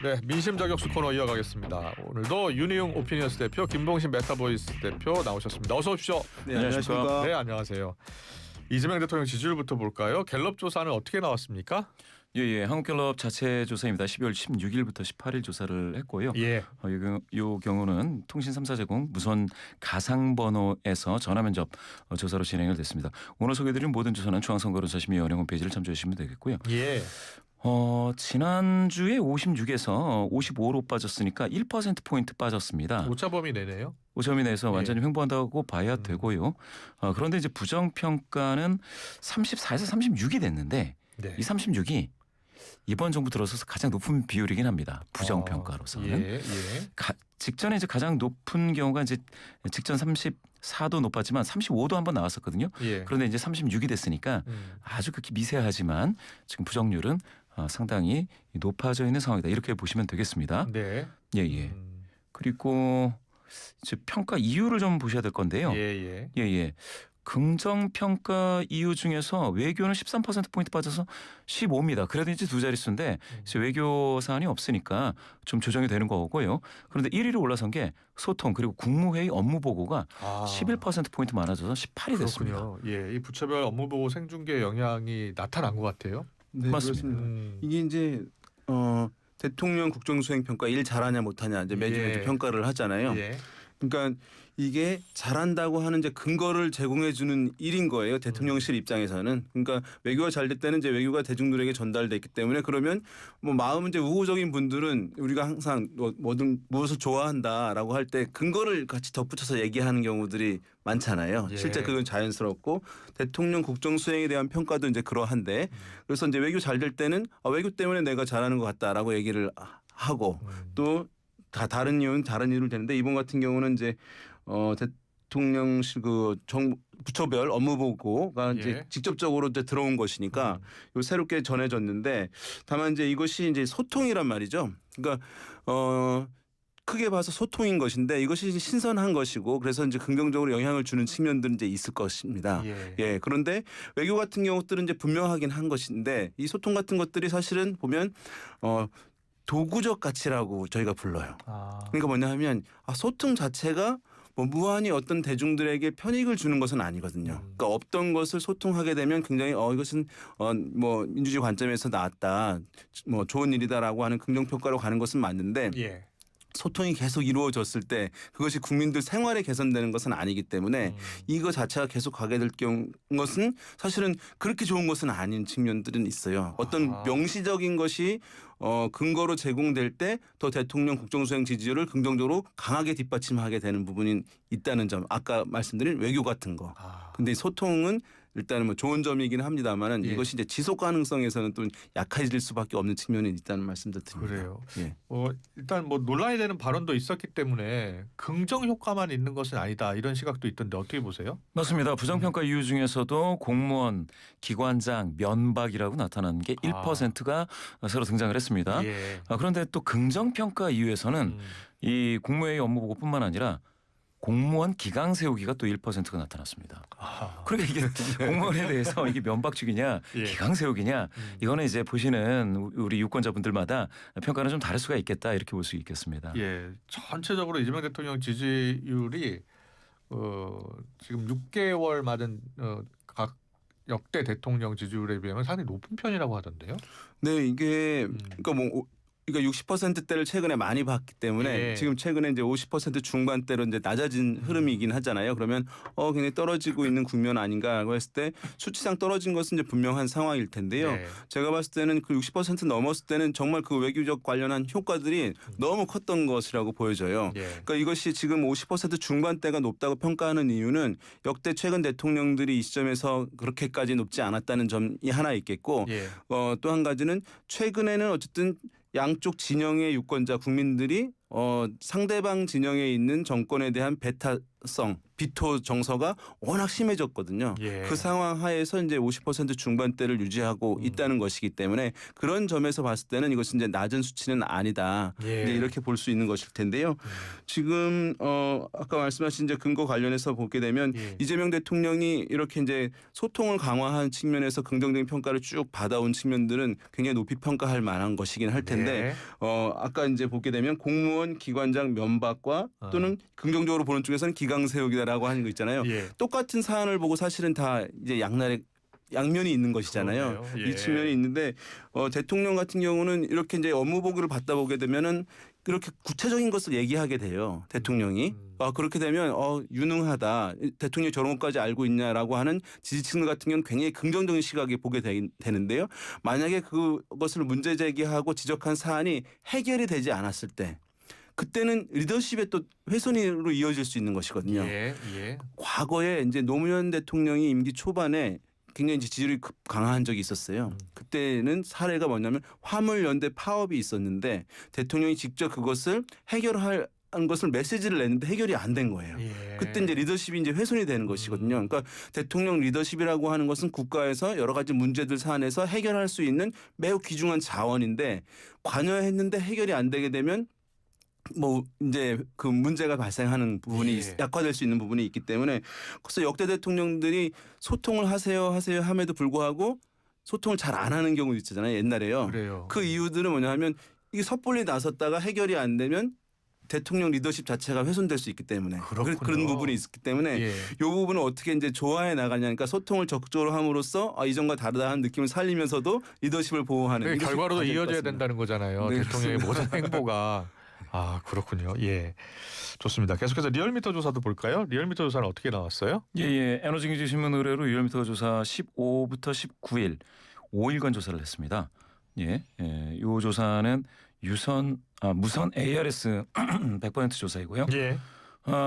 네, 민심 저격수 코너 이어가겠습니다. 오늘도 유니용 오피니언스 대표, 김봉신 메타보이스 대표 나오셨습니다. 어서 오십시오. 네, 안녕하십니까. 네, 안녕하세요. 이재명 대통령 지지율부터 볼까요? 갤럽 조사는 어떻게 나왔습니까? 예, 한국갤럽 자체 조사입니다. 12월 16일부터 18일 조사를 했고요. 예. 이 경우는 통신 3사 제공 무선 가상번호에서 전화 면접 조사로 진행을 됐습니다. 오늘 소개해드린 모든 조사는 중앙선거론사심의위원회 홈페이지를 참조하시면 되겠고요. 예. 지난주에 56에서 55로 빠졌으니까 1%포인트 빠졌습니다. 오차범위 내네요. 오차범위 내에서 완전히 횡보한다고 봐야 되고요. 그런데 이제 부정평가는 34에서 36이 됐는데 네. 이 36이 이번 정부 들어서서 가장 높은 비율이긴 합니다. 부정평가로서는. 예. 직전에 이제 가장 높은 경우가 이제 직전 34도 높았지만 35도 한번 나왔었거든요. 예. 그런데 이제 36이 됐으니까 아주 극히 미세하지만 지금 부정률은 상당히 높아져 있는 상황이다. 이렇게 보시면 되겠습니다. 네. 예. 그리고 이제 평가 이유를 좀 보셔야 될 건데요. 예. 긍정평가 이유 중에서 외교는 13%포인트 빠져서 15입니다. 그래도 이제 두 자릿수인데 이제 외교 사안이 없으니까 좀 조정이 되는 거고요. 그런데 1위로 올라선 게 소통 그리고 국무회의 업무보고가 11%포인트 많아져서 18이 됐습니다. 그렇군요. 예, 이 부처별 업무보고 생중계 영향이 나타난 것 같아요. 네, 맞습니다. 그렇습니다. 이게 이제 대통령 국정수행평가 일 잘하냐 못하냐 이제 매주 평가를 하잖아요. 예. 그러니까 이게 잘한다고 하는 이제 근거를 제공해 주는 일인 거예요. 대통령실 입장에서는. 그러니까 외교가 잘 됐다는 이제 외교가 대중들에게 전달됐기 때문에 그러면 뭐 마음은 이제 우호적인 분들은 우리가 항상 무엇을 좋아한다라고 할 때 근거를 같이 덧붙여서 얘기하는 경우들이 많잖아요. 예. 실제 실제 그건 자연스럽고 대통령 국정 수행에 대한 평가도 이제 그러한데 그래서 이제 외교 잘 될 때는 외교 때문에 내가 잘하는 것 같다라고 얘기를 하고 또 다른 이유는 다른 이유로 되는데 이번 같은 경우는 이제 대통령실 부처별 업무 보고가 이제 직접적으로 이제 들어온 것이니까 요 새롭게 전해졌는데 다만 이제 이것이 이제 소통이란 말이죠. 그러니까 크게 봐서 소통인 것인데 이것이 신선한 것이고 그래서 이제 긍정적으로 영향을 주는 측면들은 이제 있을 것입니다. 예. 그런데 외교 같은 경우들은 이제 분명하긴 한 것인데 이 소통 같은 것들이 사실은 보면 도구적 가치라고 저희가 불러요. 그러니까 뭐냐 하면 소통 자체가 뭐 무한히 어떤 대중들에게 편익을 주는 것은 아니거든요. 그러니까 없던 것을 소통하게 되면 굉장히 이것은 뭐 민주주의 관점에서 나왔다. 뭐 좋은 일이다라고 하는 긍정평가로 가는 것은 맞는데 소통이 계속 이루어졌을 때 그것이 국민들 생활에 개선되는 것은 아니기 때문에 이거 자체가 계속 가게 될 것은 사실은 그렇게 좋은 것은 아닌 측면들은 있어요. 어떤 명시적인 것이 근거로 제공될 때 더 대통령 국정수행 지지율을 긍정적으로 강하게 뒷받침하게 되는 부분이 있다는 점. 아까 말씀드린 외교 같은 거. 근데 소통은 일단은 뭐 좋은 점이긴 합니다만은 이것이 이제 지속 가능성에서는 또 약해질 수밖에 없는 측면이 있다는 말씀도 드립니다. 그래요. 예. 일단 뭐 논란이 되는 발언도 있었기 때문에 긍정 효과만 있는 것은 아니다 이런 시각도 있던데 어떻게 보세요? 맞습니다. 부정평가 이유 중에서도 공무원, 기관장, 면박이라고 나타난 게 1%가 새로 등장을 했습니다. 그런데 또 긍정평가 이유에서는 이 국무회의 업무보고뿐만 아니라 공무원 기강 세우기가 또 1%가 나타났습니다. 그러니까 이게 공무원에 대해서 이게 면박주기냐 기강 세우기냐 이거는 이제 보시는 우리 유권자분들마다 평가는 좀 다를 수가 있겠다 이렇게 볼 수 있겠습니다. 전체적으로 이재명 대통령 지지율이 지금 6개월 맞은 각 역대 대통령 지지율에 비하면 상당히 높은 편이라고 하던데요. 네, 이게 그러니까 60%대를 최근에 많이 봤기 때문에 지금 최근에 이제 50% 중반대로 이제 낮아진 흐름이긴 하잖아요. 그러면 굉장히 떨어지고 있는 국면 아닌가라고 했을 때 수치상 떨어진 것은 이제 분명한 상황일 텐데요. 제가 봤을 때는 그 60% 넘었을 때는 정말 그 외교적 관련한 효과들이 너무 컸던 것이라고 보여져요. 그러니까 이것이 지금 50% 중반대가 높다고 평가하는 이유는 역대 최근 대통령들이 이 시점에서 그렇게까지 높지 않았다는 점이 하나 있겠고 또 한 가지는 최근에는 어쨌든 양쪽 진영의 유권자 국민들이 상대방 진영에 있는 정권에 대한 비토 정서가 워낙 심해졌거든요. 예. 그 상황 하에서 이제 50% 중반대를 유지하고 있다는 것이기 때문에 그런 점에서 봤을 때는 이것은 이제 낮은 수치는 아니다. 예. 이제 이렇게 볼 수 있는 것일 텐데요. 지금 아까 말씀하신 이제 근거 관련해서 보게 되면 예. 이재명 대통령이 이렇게 이제 소통을 강화한 측면에서 긍정적인 평가를 쭉 받아온 측면들은 굉장히 높이 평가할 만한 것이긴 할 텐데 네. 아까 이제 보게 되면 공무원 기관장 면박과 또는 긍정적으로 보는 쪽에서는 기강 세우기다라고 하는 거 있잖아요. 예. 똑같은 사안을 보고 사실은 다 이제 양면이 있는 것이잖아요. 그러네요. 예. 이 측면이 있는데 대통령 같은 경우는 이렇게 이제 업무 보고를 받다 보게 되면은 그렇게 구체적인 것을 얘기하게 돼요. 대통령이. 그렇게 되면 유능하다. 대통령이 저런 것까지 알고 있냐라고 하는 지지층 같은 경우는 굉장히 긍정적인 시각에 보게 되는데요. 만약에 그것을 문제 제기하고 지적한 사안이 해결이 되지 않았을 때 그때는 리더십의 또 훼손으로 이어질 수 있는 것이거든요. 예. 예. 과거에 이제 노무현 대통령이 임기 초반에 굉장히 이제 지지율이 강한 적이 있었어요. 그때는 사례가 뭐냐면 화물연대 파업이 있었는데 대통령이 직접 그것을 해결할 것을 메시지를 냈는데 해결이 안 된 거예요. 예. 그때 이제 리더십이 이제 훼손이 되는 것이거든요. 그러니까 대통령 리더십이라고 하는 것은 국가에서 여러 가지 문제들 사안에서 해결할 수 있는 매우 귀중한 자원인데 관여했는데 해결이 안 되게 되면 이제 그 문제가 발생하는 부분이 예. 약화될 수 있는 부분이 있기 때문에 그래서 역대 대통령들이 소통을 하세요 함에도 불구하고 소통을 잘 안 하는 경우도 있잖아요. 옛날에요. 그래요. 그 이유들은 뭐냐 하면 이게 섣불리 나섰다가 해결이 안 되면 대통령 리더십 자체가 훼손될 수 있기 때문에 그렇군요. 그런 부분이 있기 때문에 예. 이 부분을 어떻게 이제 조화해 나가냐. 그러니까 소통을 적극적으로 함으로써 이전과 다르다는 느낌을 살리면서도 리더십을 보호하는 이것이 결과로도 과제일 것 이어져야 같습니다. 된다는 거잖아요. 네, 대통령의 그렇습니다. 모든 행보가. 그렇군요. 예. 좋습니다. 계속해서 리얼미터 조사도 볼까요? 리얼미터 조사는 어떻게 나왔어요? 예. 에너지경제신문 의뢰로 리얼미터 조사 15부터 19일 5일간 조사를 했습니다. 이 조사는 무선 ARS 100% 조사이고요. 예.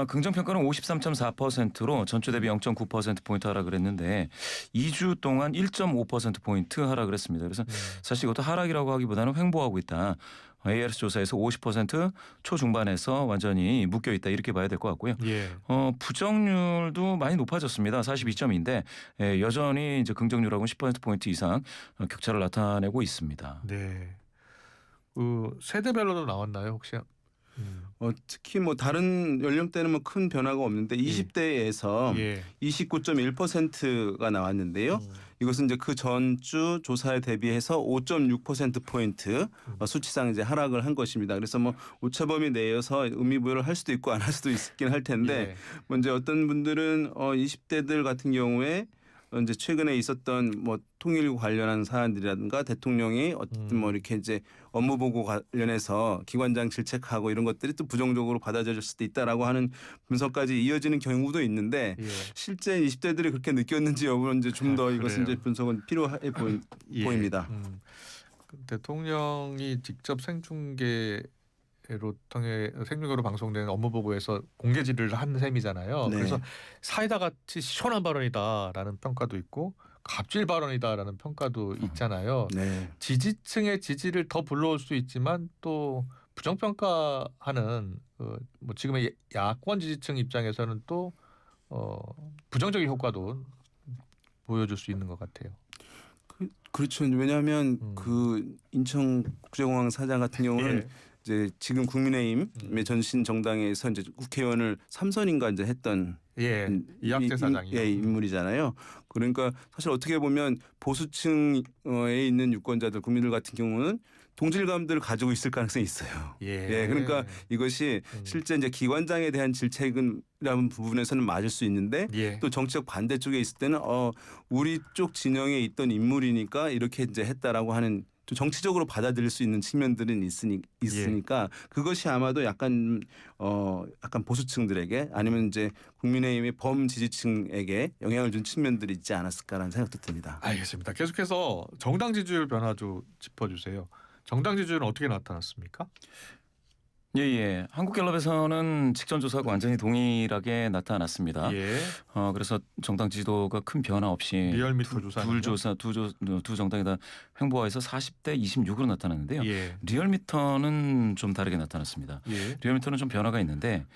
긍정평가는 53.4%로 전주 대비 0.9%포인트 하락을 했는데 2주 동안 1.5%포인트 하락을 했습니다. 그래서 사실 이것도 하락이라고 하기보다는 횡보하고 있다. ARS 조사에서 50% 초중반에서 완전히 묶여있다 이렇게 봐야 될 것 같고요. 예. 부정률도 많이 높아졌습니다. 42점인데 여전히 이제 긍정률하고는 10%포인트 이상 격차를 나타내고 있습니다. 네. 세대별로도 나왔나요 혹시? 특히 다른 연령대는 큰 변화가 없는데 20대에서 예. 29.1%가 나왔는데요. 이것은 이제 그 전주 조사에 대비해서 5.6%포인트 수치상 이제 하락을 한 것입니다. 그래서 오차범위 내에서 의미부여를 할 수도 있고 안 할 수도 있긴 할 텐데 이제 어떤 분들은 20대들 같은 경우에 이제 최근에 있었던 통일 관련한 사안들이라든가 대통령이 어떤 이렇게 이제 업무 보고 관련해서 기관장 질책하고 이런 것들이 또 부정적으로 받아들일 수도 있다라고 하는 분석까지 이어지는 경우도 있는데 실제 20대들이 그렇게 느꼈는지 여부는 이제 좀 더 이것은 이제 분석은 필요해 보입니다. 대통령이 직접 생중계로 통해 생중계로 방송되는 업무 보고에서 공개 질의를 한 셈이잖아요. 네. 그래서 사이다 같이 시원한 발언이다라는 평가도 있고 갑질 발언이다라는 평가도 있잖아요. 네. 지지층의 지지를 더 불러올 수 있지만 또 부정평가하는 지금의 야권 지지층 입장에서는 또 부정적인 효과도 보여줄 수 있는 것 같아요. 그렇죠. 왜냐하면 그 인천국제공항 사장 같은 경우는 이제 지금 국민의힘의 전신 정당에서 이제 국회의원을 3선인가 이제 했던 이학재 사장이요. 인물이잖아요. 그러니까 사실 어떻게 보면 보수층에 있는 유권자들 국민들 같은 경우는 동질감들을 가지고 있을 가능성이 있어요. 그러니까 이것이 실제 이제 기관장에 대한 질책이라는 부분에서는 맞을 수 있는데 또 정치적 반대쪽에 있을 때는 우리 쪽 진영에 있던 인물이니까 이렇게 이제 했다라고 하는 또 정치적으로 받아들일 수 있는 측면들은 있으니까 그것이 아마도 약간 보수층들에게 아니면 이제 국민의힘의 범지지층에게 영향을 준 측면들이 있지 않았을까라는 생각도 듭니다. 알겠습니다. 계속해서 정당 지지율 변화 좀 짚어주세요. 정당 지지율은 어떻게 나타났습니까? 예. 한국갤럽에서는 직전 조사하고 완전히 동일하게 나타났습니다. 예. 그래서 정당 지지도가 큰 변화 없이 리얼미터 조사 두 정당이 다 횡보해서 40대 26으로 나타났는데요. 예. 리얼미터는 좀 다르게 나타났습니다. 예. 리얼미터는 좀 변화가 있는데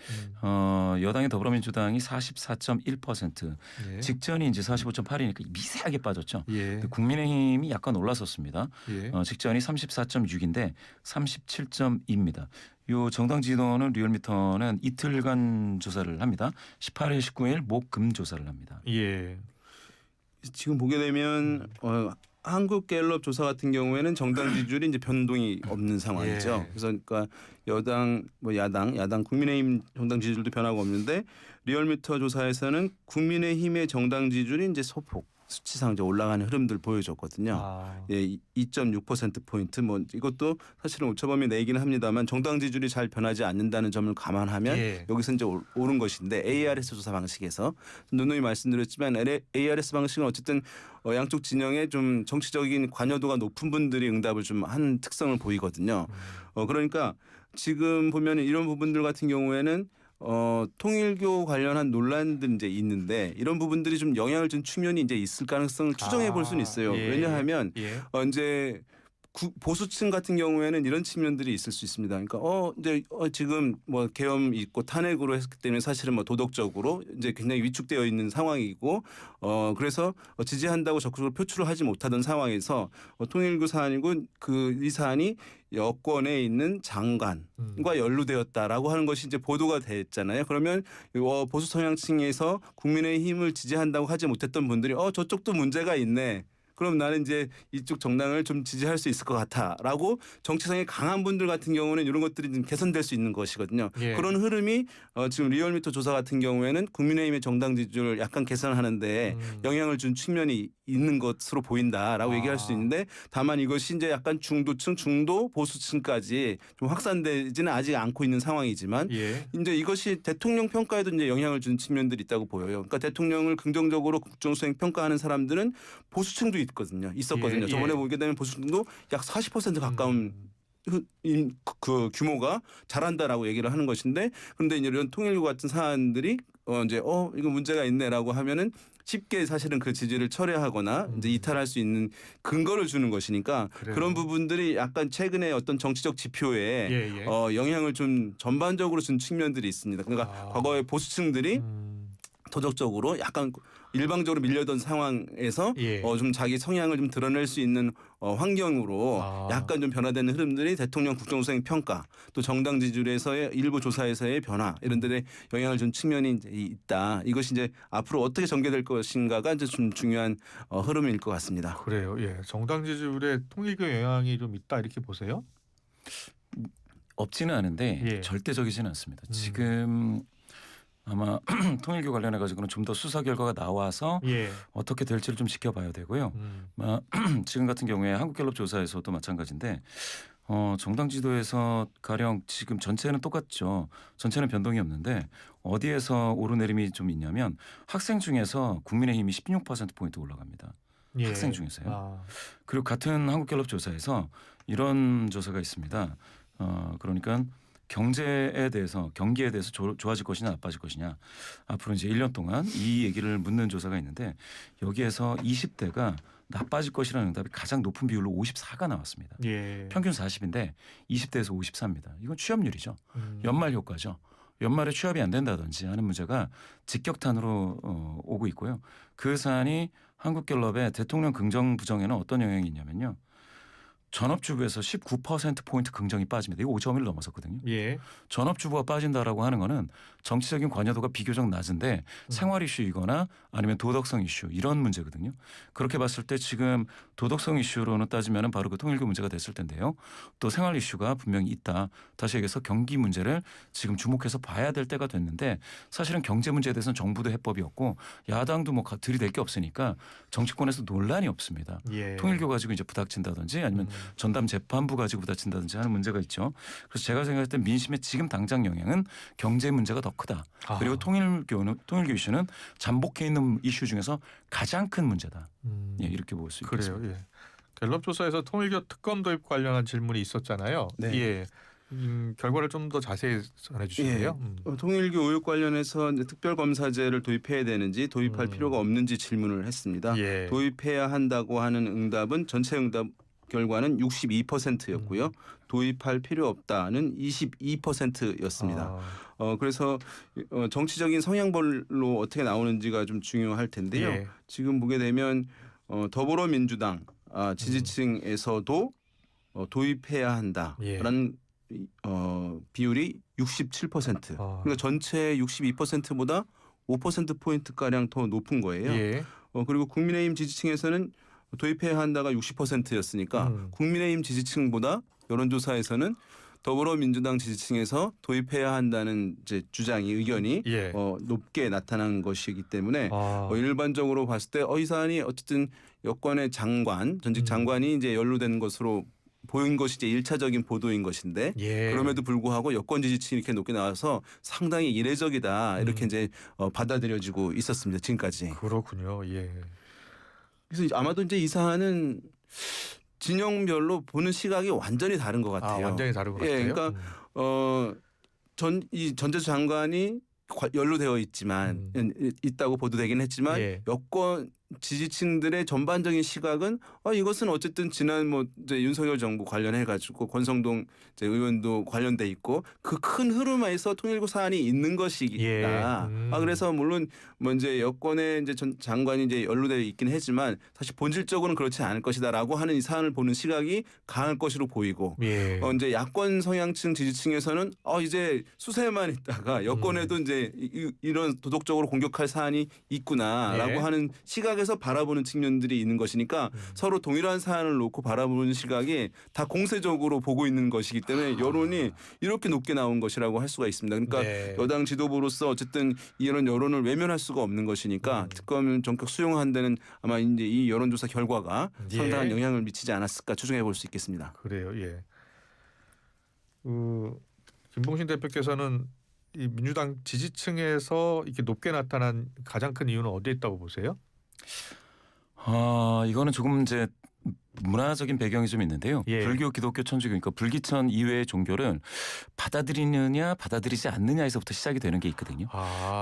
여당의 더불어민주당이 44.1%, 예. 직전이 이제 45.8이니까 미세하게 빠졌죠. 예. 국민의힘이 약간 올라섰습니다. 예. 직전이 34.6인데 37.2입니다. 요 정당 지지도는 리얼미터는 이틀간 조사를 합니다. 18일, 19일 목금 조사를 합니다. 예. 지금 보게 되면 한국갤럽 조사 같은 경우에는 정당 지지율이 이제 변동이 없는 상황이죠. 예. 그래서 그러니까 여당 뭐 야당 국민의힘 정당 지지율도 변화가 없는데 리얼미터 조사에서는 국민의힘의 정당 지지율이 이제 소폭 수치상 이제 올라가는 흐름들 보여줬거든요. 예, 2.6% 포인트 뭐 이것도 사실은 오차범위 내기는 합니다만 정당 지지율이 잘 변하지 않는다는 점을 감안하면 예. 여기서 이제 옳은 것인데 ARS 조사 방식에서 누누이 말씀드렸지만 ARS 방식은 어쨌든 양쪽 진영에 좀 정치적인 관여도가 높은 분들이 응답을 좀 한 특성을 보이거든요. 그러니까 지금 보면 이런 부분들 같은 경우에는 통일교 관련한 논란들 이제 있는데 이런 부분들이 좀 영향을 준 측면이 이제 있을 가능성을 추정해 볼 수는 있어요. 예. 왜냐하면 예. 이제 보수층 같은 경우에는 이런 측면들이 있을 수 있습니다. 그러니까 이제 지금 뭐 계엄 있고 탄핵으로 했기 때문에 사실은 뭐 도덕적으로 이제 굉장히 위축되어 있는 상황이고 그래서 지지한다고 적극적으로 표출을 하지 못하던 상황에서 통일교 사안이고 이 사안이 여권에 있는 장관과 연루되었다라고 하는 것이 이제 보도가 됐잖아요. 그러면 보수 성향층에서 국민의힘을 지지한다고 하지 못했던 분들이 저쪽도 문제가 있네. 그럼 나는 이제 이쪽 정당을 좀 지지할 수 있을 것 같아라고 정치성이 강한 분들 같은 경우는 이런 것들이 좀 개선될 수 있는 것이거든요. 예. 그런 흐름이 지금 리얼미터 조사 같은 경우에는 국민의힘의 정당 지지율을 약간 개선하는데 영향을 준 측면이 있는 것으로 보인다라고 얘기할 수 있는데 다만 이것이 이제 약간 중도층, 중도 보수층까지 좀 확산되지는 아직 않고 있는 상황이지만 예. 이제 이것이 대통령 평가에도 이제 영향을 준 측면들이 있다고 보여요. 그러니까 대통령을 긍정적으로 국정수행 평가하는 사람들은 보수층도 있었거든요. 예. 저번에 보게 되면 보수층도 약 40% 가까운 그 규모가 잘한다라고 얘기를 하는 것인데 그런데 이제 이런 통일교 같은 사안들이 이제 이거 문제가 있네라고 하면은 쉽게 사실은 그 지지를 철회하거나 이제 이탈할 수 있는 근거를 주는 것이니까 그래요. 그런 부분들이 약간 최근에 어떤 정치적 지표에 예. 영향을 좀 전반적으로 준 측면들이 있습니다. 그러니까 과거의 보수층들이 도덕적으로 약간 일방적으로 밀려던 상황에서 예. 좀 자기 성향을 좀 드러낼 수 있는 환경으로 약간 좀 변화되는 흐름들이 대통령 국정수행 평가 또 정당 지지율에서의 일부 조사에서의 변화 이런 데에 영향을 준 측면이 이제 있다. 이것이 이제 앞으로 어떻게 전개될 것인가가 이제 좀 중요한 흐름일 것 같습니다. 그래요. 예. 정당 지지율에 통일교 영향이 좀 있다 이렇게 보세요? 없지는 않은데 예. 절대적이지는 않습니다. 지금 아마 통일교 관련해 가지고는 좀 더 수사 결과가 나와서 예. 어떻게 될지를 좀 지켜봐야 되고요. 지금 같은 경우에 한국갤럽 조사에서도 마찬가지인데 정당 지도에서 가령 지금 전체는 똑같죠. 전체는 변동이 없는데 어디에서 오르내림이 좀 있냐면 학생 중에서 국민의힘이 16%포인트 올라갑니다. 예. 학생 중에서요. 그리고 같은 한국갤럽 조사에서 이런 조사가 있습니다. 그러니까 경제에 대해서 경기에 대해서 좋아질 것이냐 나빠질 것이냐 앞으로 이제 1년 동안 이 얘기를 묻는 조사가 있는데 여기에서 20대가 나빠질 것이라는 응답이 가장 높은 비율로 54가 나왔습니다. 예. 평균 40인데 20대에서 54입니다. 이건 취업률이죠. 연말 효과죠. 연말에 취업이 안 된다든지 하는 문제가 직격탄으로 오고 있고요. 그 사안이 한국갤럽의 대통령 긍정 부정에는 어떤 영향이 있냐면요. 전업주부에서 19%포인트 긍정이 빠집니다. 이거 5.1을 넘어섰거든요. 예. 전업주부가 빠진다라고 하는 거는 정치적인 관여도가 비교적 낮은데 생활 이슈이거나 아니면 도덕성 이슈 이런 문제거든요. 그렇게 봤을 때 지금 도덕성 이슈로는 따지면 바로 그 통일교 문제가 됐을 텐데요. 또 생활 이슈가 분명히 있다. 다시 얘기해서 경기 문제를 지금 주목해서 봐야 될 때가 됐는데 사실은 경제 문제에 대해서는 정부도 해법이 없고 야당도 뭐 들이댈 게 없으니까 정치권에서 논란이 없습니다. 예. 통일교 가지고 이제 부닥친다든지 아니면 전담 재판부 가지고 부닥친다든지 하는 문제가 있죠. 그래서 제가 생각할 때 민심의 지금 당장 영향은 경제 문제가 더 크다. 그리고 통일교 이슈는 잠복해 있는 이슈 중에서 가장 큰 문제다. 예, 이렇게 볼 수 있겠습니다. 그래요. 예. 갤럽 조사에서 통일교 특검 도입 관련한 질문이 있었잖아요. 네. 예. 결과를 좀 더 자세히 전해주시게요. 통일교 의혹 관련해서 이제 특별검사제를 도입해야 되는지 도입할 필요가 없는지 질문을 했습니다. 예. 도입해야 한다고 하는 응답은 전체 응답 결과는 62%였고요. 도입할 필요 없다는 22%였습니다. 그래서 정치적인 성향별로 어떻게 나오는지가 좀 중요할 텐데요. 예. 지금 보게 되면 더불어민주당 지지층에서도 도입해야 한다라는 비율이 67%. 그러니까 전체 62%보다 5%포인트 가량 더 높은 거예요. 예. 그리고 국민의힘 지지층에서는 도입해야 한다가 60%였으니까 국민의힘 지지층보다 여론조사에서는 더불어민주당 지지층에서 도입해야 한다는 이제 주장이 의견이 예. 높게 나타난 것이기 때문에 일반적으로 봤을 때 이 사안이 어쨌든 여권의 장관 전직 장관이 이제 연루된 것으로 보인 것이 이제 1차적인 보도인 것인데 예. 그럼에도 불구하고 여권 지지층이 이렇게 높게 나와서 상당히 이례적이다 이렇게 이제 받아들여지고 있었습니다 지금까지. 그렇군요. 예. 그래서 아마도 이제 이 사안은 진영별로 보는 시각이 완전히 다른 것 같아요. 완전히 다른 것 같아요. 예, 그러니까 이 전재수 장관이 연루되어 있지만 있다고 보도되긴 했지만 예. 여권 지지층들의 전반적인 시각은 이것은 어쨌든 지난 뭐 이제 윤석열 정부 관련해 가지고 권성동 이제 의원도 관련돼 있고 그 큰 흐름에서 통일교 사안이 있는 것이다. 예. 그래서 물론 뭐 이제 여권의 이제 전 장관이 이제 연루되어 있긴 했지만 사실 본질적으로는 그렇지 않을 것이다라고 하는 이 사안을 보는 시각이 강할 것으로 보이고 예. 이제 야권 성향층 지지층에서는 이제 수세만 있다가 여권에도 이제 이런 도덕적으로 공격할 사안이 있구나라고 예. 하는 시각에서 바라보는 측면들이 있는 것이니까 서로 동일한 사안을 놓고 바라보는 시각이 다 공세적으로 보고 있는 것이기 때문에 여론이 이렇게 높게 나온 것이라고 할 수가 있습니다. 그러니까 네. 여당 지도부로서 어쨌든 이런 여론을 외면할 수가 없는 것이니까 특검을 전격 수용한다는 아마 이제 이 여론조사 결과가 예. 상당한 영향을 미치지 않았을까 추정해 볼 수 있겠습니다. 그래요. 예. 김봉신 대표께서는 이 민주당 지지층에서 이렇게 높게 나타난 가장 큰 이유는 어디에 있다고 보세요? 이거는 조금 이제 문화적인 배경이 좀 있는데요. 예. 불교, 기독교, 천주교, 그러니까 불기천 이외의 종교를 받아들이느냐 받아들이지 않느냐에서부터 시작이 되는 게 있거든요.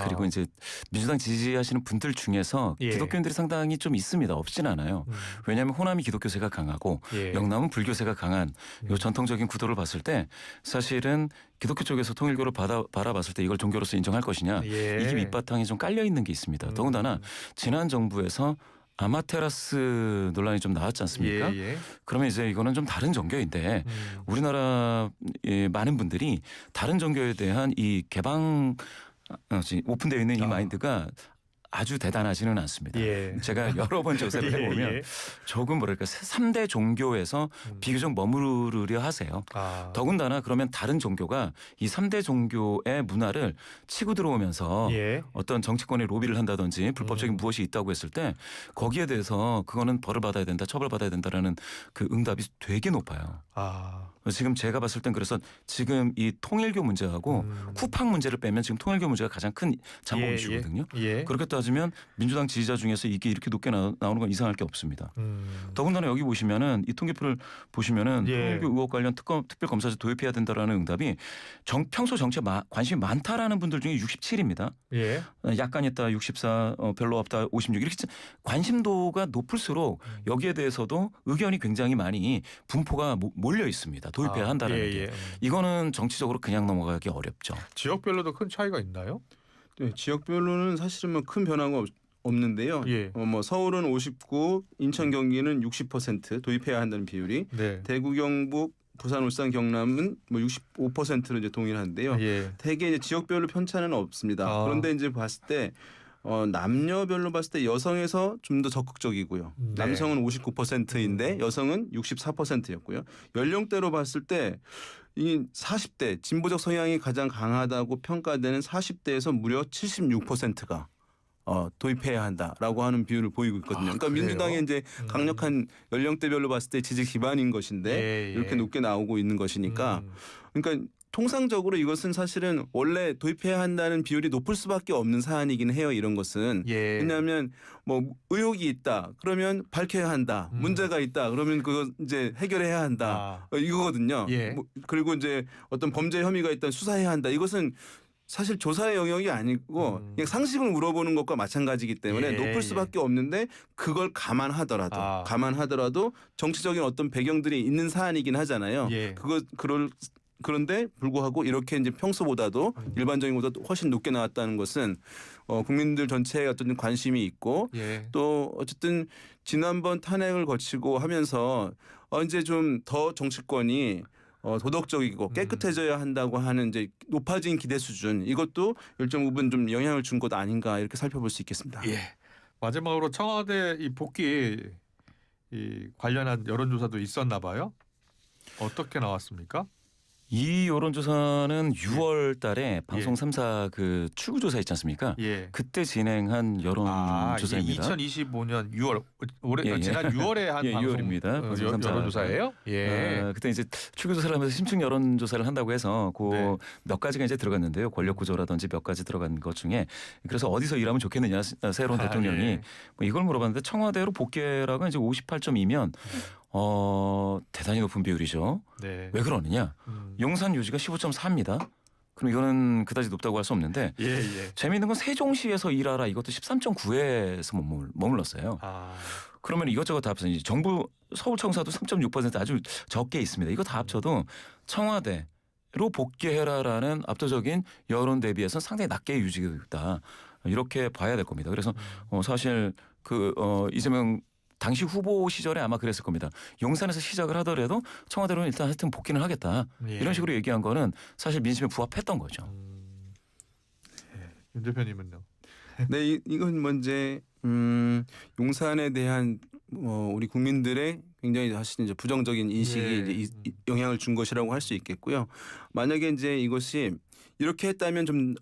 그리고 이제 민주당 지지하시는 분들 중에서 예. 기독교인들이 상당히 좀 있습니다. 없진 않아요. 왜냐하면 호남이 기독교세가 강하고 예. 영남은 불교세가 강한 요 전통적인 구도를 봤을 때 사실은 기독교 쪽에서 통일교를 바라봤을 때 이걸 종교로서 인정할 것이냐 예. 이게 밑바탕에 좀 깔려 있는 게 있습니다. 더군다나 지난 정부에서 아마테라스 논란이 좀 나왔지 않습니까? 예, 예. 그러면 이제 이거는 좀 다른 종교인데 우리나라 많은 분들이 다른 종교에 대한 이 개방 오픈되어 있는 이 마인드가 아주 대단하지는 않습니다. 예. 제가 여러 번 조사를 해보면 예. 조금 뭐랄까 3대 종교에서 비교적 머무르려 하세요. 더군다나 그러면 다른 종교가 이 3대 종교의 문화를 치고 들어오면서 예. 어떤 정치권에 로비를 한다든지 불법적인 무엇이 있다고 했을 때 거기에 대해서 그거는 벌을 받아야 된다, 처벌받아야 된다라는 그 응답이 되게 높아요. 지금 제가 봤을 땐 그래서 지금 이 통일교 문제하고 쿠팡 문제를 빼면 지금 통일교 문제가 가장 큰 잠복 이슈거든요. 예. 그렇게 따지면 민주당 지지자 중에서 이게 이렇게 높게 나오는 건 이상할 게 없습니다. 더군다나 여기 보시면은 이 통계표를 보시면은 예. 통일교 의혹 관련 특별검사제 도입해야 된다라는 응답이 평소 정치에 관심이 많다라는 분들 중에 67입니다. 예. 약간 있다 64, 별로 없다 56 이렇게 관심도가 높을수록 여기에 대해서도 의견이 굉장히 많이 분포가 몰려 있습니다. 도입해야 한다는 게. 이거는 정치적으로 그냥 넘어가기 어렵죠. 지역별로도 큰 차이가 있나요? 네, 지역별로는 사실은 뭐 큰 변화가 없는데요. 예. 뭐 서울은 59, 인천, 경기는 60% 도입해야 한다는 비율이, 네. 대구, 경북, 부산, 울산, 경남은 뭐 65%로 이제 동일한데요. 예. 대개 이제 지역별로 편차는 없습니다. 그런데 이제 봤을 때 남녀별로 봤을 때 여성에서 좀 더 적극적이고요. 네. 남성은 59%인데 여성은 64%였고요. 연령대로 봤을 때 이 40대 진보적 성향이 가장 강하다고 평가되는 40대에서 무려 76%가 도입해야 한다라고 하는 비율을 보이고 있거든요. 그러니까 그래요? 민주당의 이제 강력한 연령대별로 봤을 때 지지 기반인 것인데 예, 예. 이렇게 높게 나오고 있는 것이니까 그러니까 통상적으로 이것은 사실은 원래 도입해야 한다는 비율이 높을 수밖에 없는 사안이긴 해요. 이런 것은. 예. 왜냐하면 뭐 의혹이 있다. 그러면 밝혀야 한다. 문제가 있다. 그러면 그거 이제 해결해야 한다. 이거거든요. 예. 뭐 그리고 이제 어떤 범죄 혐의가 있다면 수사해야 한다. 이것은 사실 조사의 영역이 아니고 그냥 상식을 물어보는 것과 마찬가지이기 때문에 예, 높을 수밖에 없는데 그걸 감안하더라도 정치적인 어떤 배경들이 있는 사안이긴 하잖아요. 예. 그런데 불구하고 이렇게 이제 평소보다도 일반적인 것보다 훨씬 높게 나왔다는 것은 국민들 전체에 어떤 관심이 있고 예. 또 어쨌든 지난번 탄핵을 거치고 하면서 이제 좀 더 정치권이 도덕적이고 깨끗해져야 한다고 하는 이제 높아진 기대 수준 이것도 일정 부분 좀 영향을 준 것 아닌가 이렇게 살펴볼 수 있겠습니다. 예. 마지막으로 청와대 이 복귀 이 관련한 여론조사도 있었나 봐요. 어떻게 나왔습니까? 이 여론조사는 6월 달에 방송 예. 3사 그 출구조사 있지 않습니까? 예. 그때 진행한 여론조사입니다. 2025년 6월 올해 예, 예. 지난 6월에 한 예, 방송 6월입니다. 방송 3사. 여론조사예요? 예. 그때 이제 출구조사를 하면서 심층 여론조사를 한다고 해서 네. 몇 가지가 이제 들어갔는데요. 권력 구조라든지 몇 가지 들어간 것 중에 그래서 어디서 일하면 좋겠느냐 새로운 대통령이 예. 뭐 이걸 물어봤는데 청와대로 복귀라고 이제 58.2면 대단히 높은 비율이죠. 네. 왜 그러느냐? 용산 유지가 15.4입니다. 그럼 이거는 그다지 높다고 할 수 없는데 예, 예. 재미있는 건 세종시에서 일하라 이것도 13.9에서 머물렀어요. 그러면 이것저것 다 합쳐서 이제 정부 서울청사도 3.6% 아주 적게 있습니다. 이거 다 합쳐도 청와대로 복귀해라라는 압도적인 여론 대비해서 상당히 낮게 유지됐다. 이렇게 봐야 될 겁니다. 그래서 사실 이재명 당시 후보 시절에 아마 그랬을 겁니다. 용산에서 시작을 하더라도 청와대로는 일단 하여튼 복귀는 하겠다. 예. 이런 식으로 얘기한 거는 사실 민심에 부합했던 거죠. 예. 윤 대표님은요? 네, 이건 먼저 용산에 대한 우리 국민들의 굉장히 사실 이제 부정적인 인식이 예. 이제 영향을 준 것이라고 할 수 있겠고요. 만약에 이제 이것이 이렇게 했다면 좀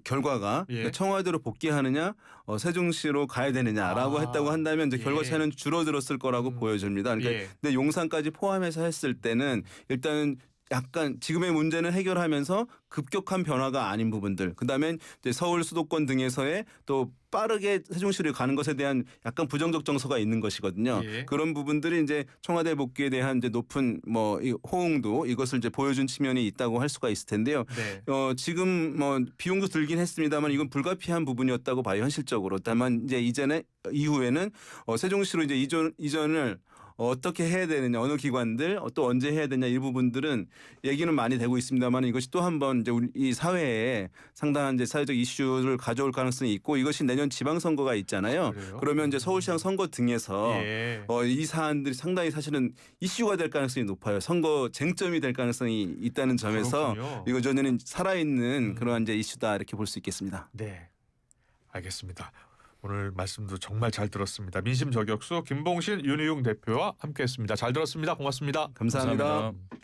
결과가 예. 그러니까 청와대로 복귀하느냐 세종시로 가야 되느냐라고 했다고 한다면 이제 결과 예. 차이는 줄어들었을 거라고 보여집니다. 그러니까 예. 근데 용산까지 포함해서 했을 때는 일단은 약간 지금의 문제는 해결하면서 급격한 변화가 아닌 부분들 그다음에 이제 서울 수도권 등에서의 또 빠르게 세종시로 가는 것에 대한 약간 부정적 정서가 있는 것이거든요. 예. 그런 부분들이 이제 청와대 복귀에 대한 이제 높은 이 호응도 이것을 이제 보여준 측면이 있다고 할 수가 있을 텐데요. 네. 지금 비용도 들긴 했습니다만 이건 불가피한 부분이었다고 봐요 현실적으로. 다만 이제 이후에는 세종시로 이제 이전을 어떻게 해야 되느냐 어느 기관들 또 언제 해야 되냐 이 부분들은 얘기는 많이 되고 있습니다만 이것이 또 한번 이제 우리 이 사회에 상당한 이제 사회적 이슈를 가져올 가능성이 있고 이것이 내년 지방선거가 있잖아요. 그래요? 그러면 이제 서울시장 선거 등에서 예. 이 사안들이 상당히 사실은 이슈가 될 가능성이 높아요. 선거 쟁점이 될 가능성이 있다는 점에서 그렇군요. 이거 저는 살아있는 그러한 이제 이슈다 이렇게 볼 수 있겠습니다. 네. 알겠습니다. 오늘 말씀도 정말 잘 들었습니다. 민심 저격수 김봉신 윤희용 대표와 함께했습니다. 잘 들었습니다. 고맙습니다. 감사합니다. 감사합니다.